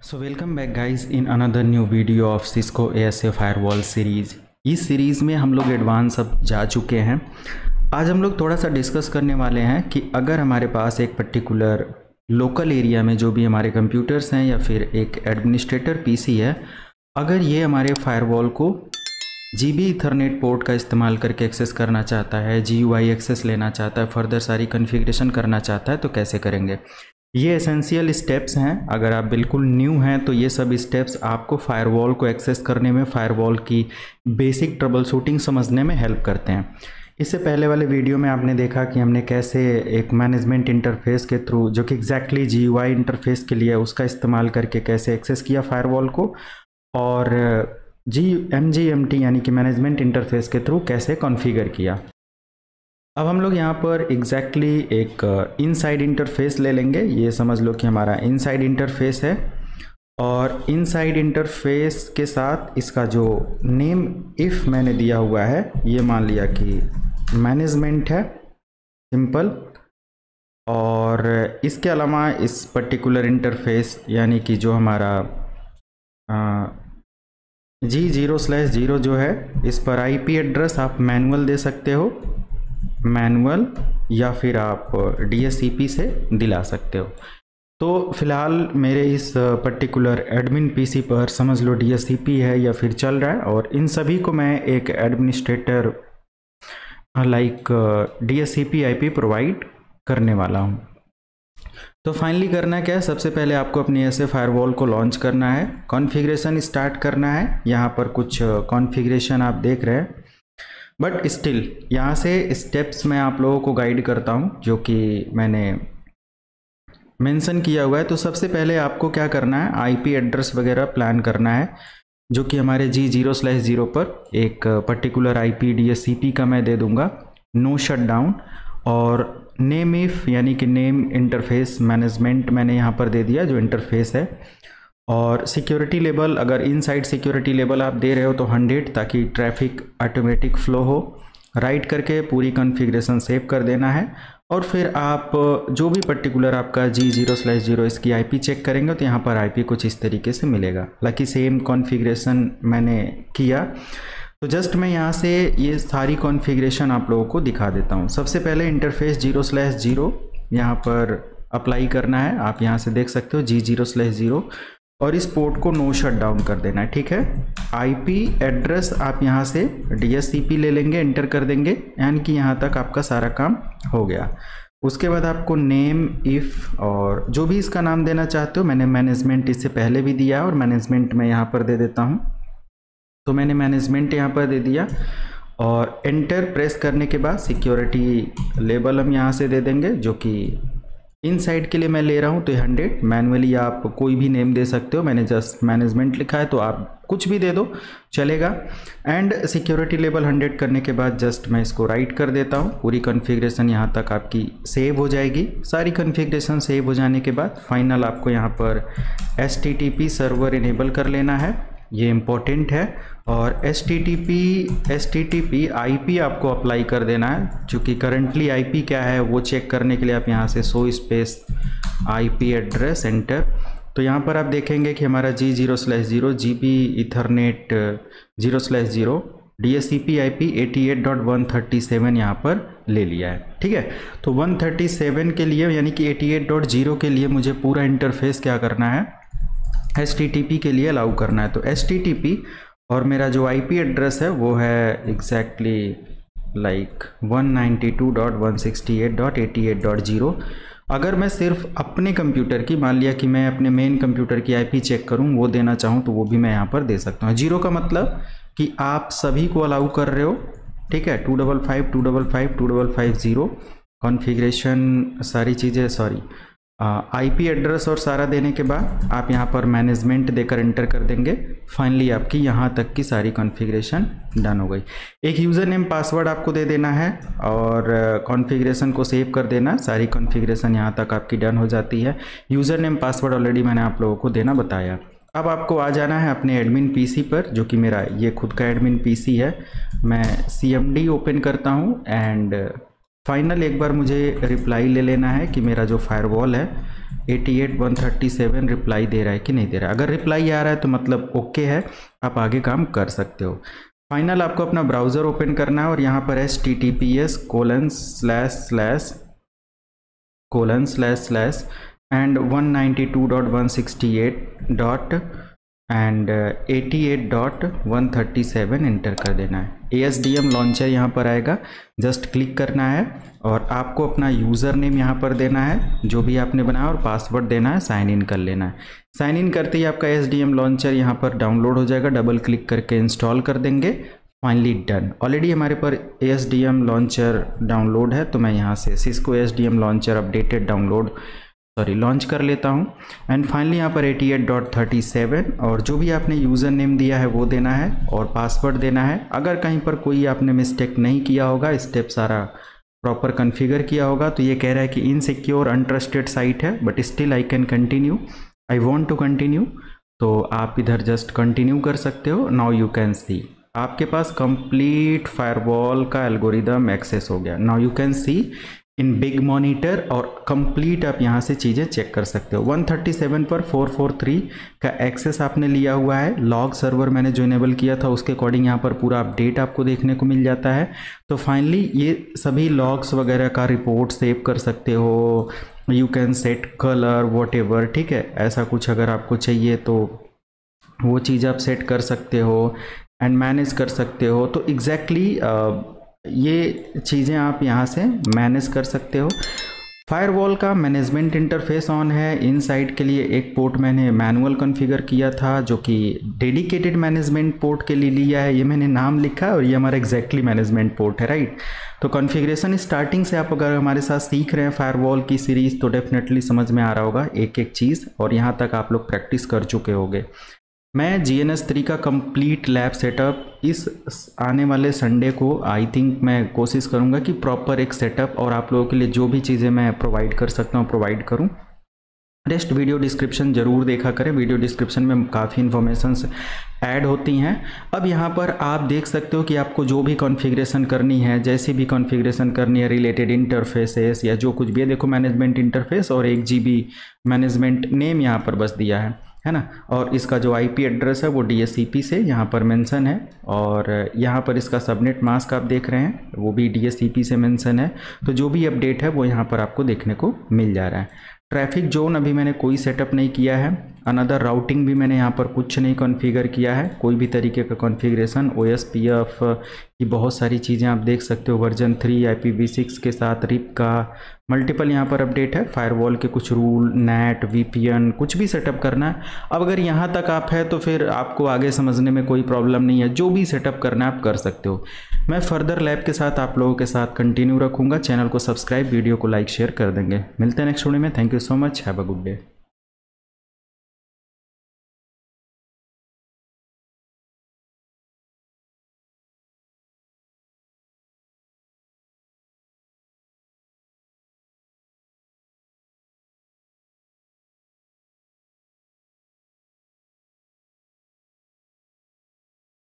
So welcome back guys in another new video of Cisco ASA Firewall series. इस series में हम लोग advance अब जा चुके हैं। आज हम लोग थोड़ा सा डिस्कस करने वाले हैं कि अगर हमारे पास एक पर्टिकुलर लोकल एरिया में जो भी हमारे कंप्यूटर्स हैं या फिर एक एडमिनिस्ट्रेटर पीसी है, अगर ये हमारे फायरवॉल को जीबी ईथरनेट पोर्ट का इस्तेमाल करके एक्सेस करना चाहता है, जीयूआई एक्सेस लेना चाहता है, फर्दर सारी कॉन्फ़िगरेशन करना चाहता है, तो कैसे करेंगे। ये एसेंशियल स्टेप्स हैं। अगर आप बिल्कुल न्यू हैं तो ये सब स्टेप्स आपको फायरवॉल को एक्सेस करने में, फायरवॉल की बेसिक ट्रबल शूटिंग समझने में हेल्प करते हैं। इससे पहले वाले वीडियो में आपने देखा कि हमने कैसे एक मैनेजमेंट इंटरफेस के थ्रू, जो कि एग्जैक्टली जीयूआई इंटरफेस के लिए, उसका इस्तेमाल करके कैसे एक्सेस किया फायरवॉल को, और MGMT यानी कि मैनेजमेंट इंटरफेस के थ्रू कैसे कॉन्फ़िगर किया। अब हम लोग यहाँ पर एग्जैक्टली एक इनसाइड इंटरफेस ले लेंगे। ये समझ लो कि हमारा इनसाइड इंटरफेस है, और इनसाइड इंटरफेस के साथ इसका जो नेम इफ़ मैंने दिया हुआ है, ये मान लिया कि मैनेजमेंट है, सिंपल। और इसके अलावा इस पर्टिकुलर इंटरफेस यानी कि जो हमारा G0/0 जो है, इस पर IP एड्रेस आप मैनुअल दे सकते हो, मैनुअल, या फिर आप DSCP से दिला सकते हो। तो फिलहाल मेरे इस पर्टिकुलर एडमिन पीसी पर समझ लो DSCP है या फिर चल रहा है, और इन सभी को मैं एक administrator like DSCP IP provide करने वाला हूँ। तो फाइनली करना क्या है, सबसे पहले आपको अपनी ऐसे फायरवॉल को लॉन्च करना है, कॉन्फ़िगरेशन स्टार्ट करना है। यहाँ पर कुछ कॉन्फ़िगरेशन आप देख रहे हैं, बट स्टिल यहाँ से स्टेप्स मैं आप लोगों को गाइड करता हूँ जो कि मैंने मेंशन किया हुआ है। तो सबसे पहले आपको क्या करना है, IP एड्रेस वगैरह प्लान करना है, जो कि हमारे G0/0 पर एक पर्टिकुलर IP DSCP का मैं दे दूँगा, नो शटडाउन। और नेम इफ़ यानी कि नेम इंटरफेस मैनेजमेंट मैंने यहाँ पर दे दिया, जो इंटरफेस है। और सिक्योरिटी लेवल, अगर इनसाइड सिक्योरिटी लेवल आप दे रहे हो तो 100, ताकि ट्रैफिक ऑटोमेटिक फ्लो हो। राइट करके पूरी कॉन्फ़िगरेशन सेव कर देना है, और फिर आप जो भी पर्टिकुलर आपका G0/0 इसकी IP चेक करेंगे तो यहाँ पर IP कुछ इस तरीके से मिलेगा। लाइक सेम कॉन्फ़िगरेशन मैंने किया, तो जस्ट मैं यहाँ से ये सारी कॉन्फ़िगरेशन आप लोगों को दिखा देता हूँ। सबसे पहले इंटरफेस 0/0 यहाँ पर अप्लाई करना है। आप यहाँ से देख सकते हो G0/0, और इस पोर्ट को नो शट डाउन कर देना है, ठीक है। IP एड्रेस आप यहाँ से DSCP ले लेंगे, एंटर कर देंगे, यानी कि यहाँ तक आपका सारा काम हो गया। उसके बाद आपको नेम इफ़ और जो भी इसका नाम देना चाहते हो, मैंने मैनेजमेंट इससे पहले भी दिया है, और मैनेजमेंट मैं यहाँ पर दे देता हूँ। तो मैंने मैनेजमेंट यहाँ पर दे दिया, और एंटर प्रेस करने के बाद सिक्योरिटी लेवल हम यहाँ से दे देंगे, जो कि इनसाइड के लिए मैं ले रहा हूँ तो 100। मैनुअली आप कोई भी नेम दे सकते हो, मैंने जस्ट मैनेजमेंट लिखा है, तो आप कुछ भी दे दो चलेगा। एंड सिक्योरिटी लेवल 100 करने के बाद जस्ट मैं इसको राइट कर देता हूँ। पूरी कॉन्फ़िगरेशन यहाँ तक आपकी सेव हो जाएगी। सारी कॉन्फ़िगरेशन सेव हो जाने के बाद फाइनल आपको यहाँ पर HTTP सर्वर इनेबल कर लेना है, ये इम्पोर्टेंट है। और HTTP IP आपको अप्लाई कर देना है, चूँकि करंटली IP क्या है वो चेक करने के लिए आप यहाँ से show space IP address enter. तो यहाँ पर आप देखेंगे कि हमारा G0/0 GB Ethernet 0/0 DSCP IP 88.137 यहाँ पर ले लिया है, ठीक है। तो 137 के लिए यानी कि 88.0 के लिए मुझे पूरा इंटरफेस क्या करना है, HTTP के लिए अलाउ करना है। तो HTTP और मेरा जो IP एड्रेस है वो है एग्जैक्टली लाइक 192.168.88.0। अगर मैं सिर्फ अपने कंप्यूटर की, मान लिया कि मैं अपने मेन कंप्यूटर की IP चेक करूं, वो देना चाहूं, तो वो भी मैं यहाँ पर दे सकता हूँ। 0 का मतलब कि आप सभी को अलाउ कर रहे हो, ठीक है। 255 कॉन्फ़िगरेशन सारी चीज़ें, सॉरी IP एड्रेस और सारा देने के बाद आप यहाँ पर मैनेजमेंट देकर एंटर कर देंगे। फाइनली आपकी यहाँ तक की सारी कॉन्फ़िगरेशन डन हो गई। एक यूज़र नेम पासवर्ड आपको दे देना है, और कॉन्फ़िगरेशन को सेव कर देना। सारी कॉन्फ़िगरेशन यहाँ तक आपकी डन हो जाती है। यूज़र नेम पासवर्ड ऑलरेडी मैंने आप लोगों को देना बताया। अब आपको आ जाना है अपने एडमिन पीसी पर, जो कि मेरा ये खुद का एडमिन पीसी है। मैं CMD ओपन करता हूँ, एंड फाइनल एक बार मुझे रिप्लाई ले लेना है कि मेरा जो फायरवॉल है 88.137 रिप्लाई दे रहा है कि नहीं दे रहा है। अगर रिप्लाई आ रहा है तो मतलब ओके है, आप आगे काम कर सकते हो। फाइनल आपको अपना ब्राउज़र ओपन करना है और यहाँ पर https:// and 192.168.88.137 इंटर कर देना है। ASDM लॉन्चर यहाँ पर आएगा, जस्ट क्लिक करना है और आपको अपना यूज़र नेम यहाँ पर देना है जो भी आपने बनाया और पासवर्ड देना है, साइन इन कर लेना है। साइन इन करते ही आपका ASDM लॉन्चर यहाँ पर डाउनलोड हो जाएगा, डबल क्लिक करके इंस्टॉल कर देंगे। Finally done. ऑलरेडी हमारे पर ASDM लॉन्चर डाउनलोड है, तो मैं यहाँ से Cisco ASDM launcher updated launch कर लेता हूँ। एंड फाइनली यहाँ पर 88.37 और जो भी आपने यूज़र नेम दिया है वो देना है और पासवर्ड देना है। अगर कहीं पर कोई आपने मिस्टेक नहीं किया होगा, स्टेप सारा प्रॉपर कॉन्फ़िगर किया होगा, तो ये कह रहा है कि इनसिक्योर अनट्रस्टेड साइट है, but still I can continue, I want to continue. तो आप इधर जस्ट कंटिन्यू कर सकते हो। नाउ यू कैन सी आपके पास कंप्लीट फायरवॉल का एल्गोरिदम एक्सेस हो गया। Now you can see in big monitor और कंप्लीट आप यहाँ से चीज़ें चेक कर सकते हो। 137 पर 443 का एक्सेस आपने लिया हुआ है। लॉग सर्वर मैंने जो इनेबल किया था उसके अकॉर्डिंग यहाँ पर पूरा अपडेट आपको देखने को मिल जाता है। तो फाइनली ये सभी लॉग्स वगैरह का रिपोर्ट सेव कर सकते हो। You can set colour what, ठीक है, ऐसा कुछ अगर आपको चाहिए तो वो चीज़ आप सेट कर सकते हो एंड मैनेज कर सकते हो। तो एग्जैक्टली ये चीज़ें आप यहाँ से मैनेज कर सकते हो। फायरवॉल का मैनेजमेंट इंटरफेस ऑन है। इनसाइड के लिए एक पोर्ट मैंने मैनुअल कॉन्फ़िगर किया था जो कि डेडिकेटेड मैनेजमेंट पोर्ट के लिए लिया है, ये मैंने नाम लिखा है और ये हमारा एग्जैक्टली मैनेजमेंट पोर्ट है, राइट। तो कॉन्फ़िगरेशन स्टार्टिंग से आप अगर हमारे साथ सीख रहे हैं फायरवॉल की सीरीज़ तो डेफिनेटली समझ में आ रहा होगा एक एक चीज़, और यहाँ तक आप लोग प्रैक्टिस कर चुके होंगे। मैं GNS3 का कंप्लीट लैब सेटअप इस आने वाले संडे को आई थिंक मैं कोशिश करूंगा कि प्रॉपर एक सेटअप और आप लोगों के लिए जो भी चीज़ें मैं प्रोवाइड कर सकता हूँ प्रोवाइड करूँ। रेस्ट वीडियो डिस्क्रिप्शन ज़रूर देखा करें, वीडियो डिस्क्रिप्शन में काफ़ी इन्फॉर्मेशंस ऐड होती हैं। अब यहाँ पर आप देख सकते हो कि आपको जो भी कॉन्फ़िगरेशन करनी है, जैसी भी कॉन्फ़िगरेशन करनी है रिलेटेड इंटरफेसेस या जो कुछ भी है, देखो मैनेजमेंट इंटरफेस और 1 GB मैनेजमेंट नेम यहाँ पर बस दिया है ना। और इसका जो IP एड्रेस है वो DSCP से यहाँ पर मेंशन है और यहाँ पर इसका सबनेट मास्क आप देख रहे हैं वो भी DSCP से मेंशन है। तो जो भी अपडेट है वो यहाँ पर आपको देखने को मिल जा रहा है। ट्रैफिक जोन अभी मैंने कोई सेटअप नहीं किया है। अनदर राउटिंग भी मैंने यहाँ पर कुछ नहीं कॉन्फ़िगर किया है, कोई भी तरीके का कॉन्फ़िगरेशन। OSPF की बहुत सारी चीज़ें आप देख सकते हो, वर्जन 3 IPv6 के साथ RIP का मल्टीपल यहाँ पर अपडेट है। फायरवॉल के कुछ रूल, नेट, VPN कुछ भी सेटअप करना है। अब अगर यहाँ तक आप है तो फिर आपको आगे समझने में कोई प्रॉब्लम नहीं है, जो भी सेटअप करना है आप कर सकते हो। मैं फर्दर लैब के साथ आप लोगों के साथ कंटिन्यू रखूँगा। चैनल को सब्सक्राइब, वीडियो को लाइक शेयर कर देंगे। मिलते हैं नेक्स्ट वीडियो में। Thank you so much, have a good day.